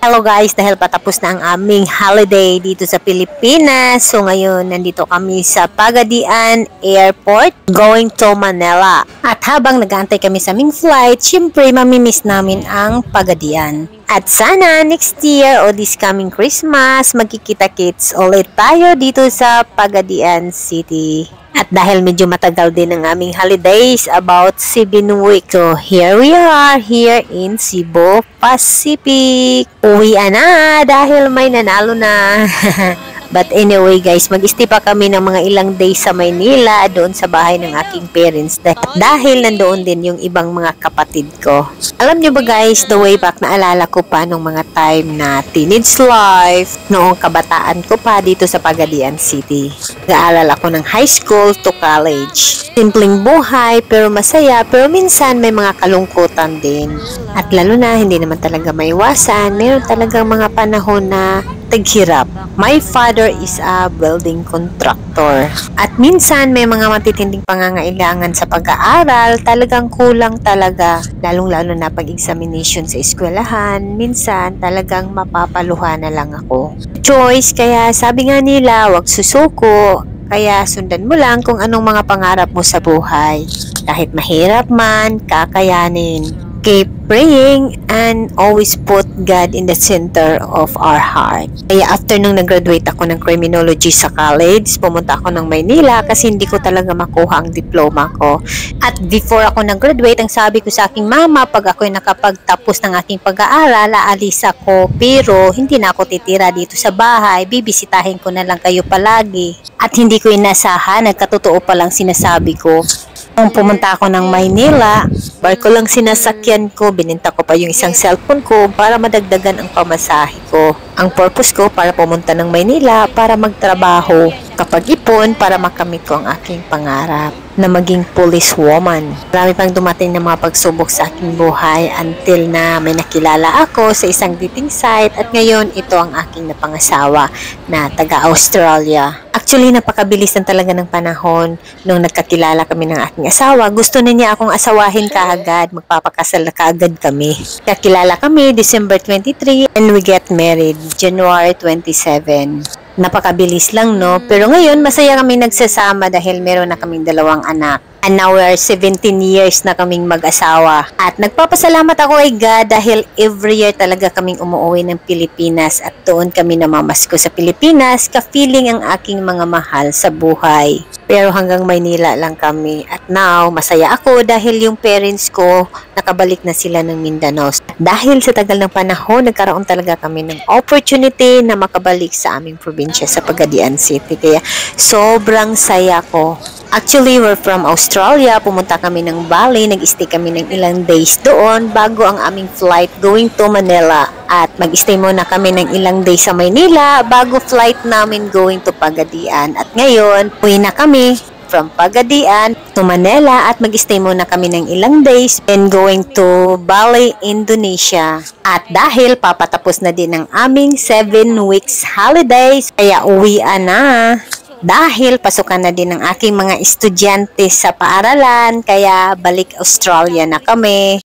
Hello guys, dahil patapos na ang aming holiday dito sa Pilipinas. So ngayon, nandito kami sa Pagadian Airport going to Manila. At habang nag-aantay kami sa aming flight, syempre mamimiss namin ang Pagadian. At sana next year o this coming Christmas, magkikita-kits ulit tayo dito sa Pagadian City. At dahil medyo matagal din ang aming holidays, about 7 weeks. So, here we are, here in Cebu Pacific. Uwian na dahil may nanalo na. But anyway guys, mag-stay pa kami ng mga ilang days sa Maynila doon sa bahay ng aking parents dahil nandoon din yung ibang mga kapatid ko. Alam nyo ba guys, the way back naalala ko pa nung mga time na teenage life, noong kabataan ko pa dito sa Pagadian City. Naalala ko ng high school to college. Simpleng buhay pero masaya, pero minsan may mga kalungkutan din. At lalo na hindi naman talaga maiwasan, mayroon talagang mga panahon na taghirap. My father is a building contractor. At minsan may mga matitinding pangangailangan sa pag-aaral, talagang kulang talaga. Lalong-lalo na pag-examination sa eskwelahan, minsan talagang mapapaluhan na lang ako. Choice, kaya sabi nga nila, wag susuko. Kaya sundan mo lang kung anong mga pangarap mo sa buhay. Kahit mahirap man, kakayanin. Keep praying and always put God in the center of our heart. Kaya after nung nag-graduate ako ng criminology sa college, pumunta ako ng Maynila kasi hindi ko talaga makuha ang diploma ko. At before ako nag-graduate, ang sabi ko sa aking mama, pag ako'y nakapagtapos ng aking pag-aaral, aalis ako, pero hindi na ako titira dito sa bahay, bibisitahin ko na lang kayo palagi. At hindi ko inasahan, nagkatotoo pa lang sinasabi ko. Nung pumunta ako ng Maynila, barko lang sinasakyan ko, bininta ko pa yung isang cellphone ko para madagdagan ang pamasahe ko. Ang purpose ko para pumunta ng Maynila para magtrabaho. Kapag ipon para makamit ko ang aking pangarap na maging police woman. Marami pang dumating na mga pagsubok sa aking buhay until na may nakilala ako sa isang dating site at ngayon ito ang aking napangasawa na taga-Australia. Actually, napakabilis na talaga ng panahon nung nagkakilala kami ng aking asawa. Gusto na niya akong asawahin kaagad. Magpapakasal na kaagad kami. Kakilala kami December 23 and we get married January 27. Napakabilis lang, no? Pero ngayon, masaya kami nagsasama dahil meron na kaming 2 anak. And now we are 17 years na kaming mag-asawa. At nagpapasalamat ako kay God dahil every year talaga kaming umuwi ng Pilipinas at doon kami namamasko sa Pilipinas, ka-feeling ang aking mga mahal sa buhay. Pero hanggang Maynila lang kami. At now, masaya ako dahil yung parents ko nakabalik na sila ng Mindanao. Dahil sa tagal ng panahon, nagkaroon talaga kami ng opportunity na makabalik sa aming probinsya sa Pagadian City. Kaya sobrang saya ko. Actually, we're from Australia. Pumunta kami ng Bali. Nag-stay kami ng ilang days doon bago ang aming flight going to Manila. At mag-stay muna kami ng ilang days sa Maynila bago flight namin going to Pagadian. At ngayon, uwi na kami from Pagadian to Manila at mag-stay muna kami ng ilang days and going to Bali, Indonesia. At dahil papatapos na din ang aming 7 weeks holidays, kaya uwian na. Dahil pasukan na din ng aking mga estudyante sa paaralan, kaya balik Australia na kami.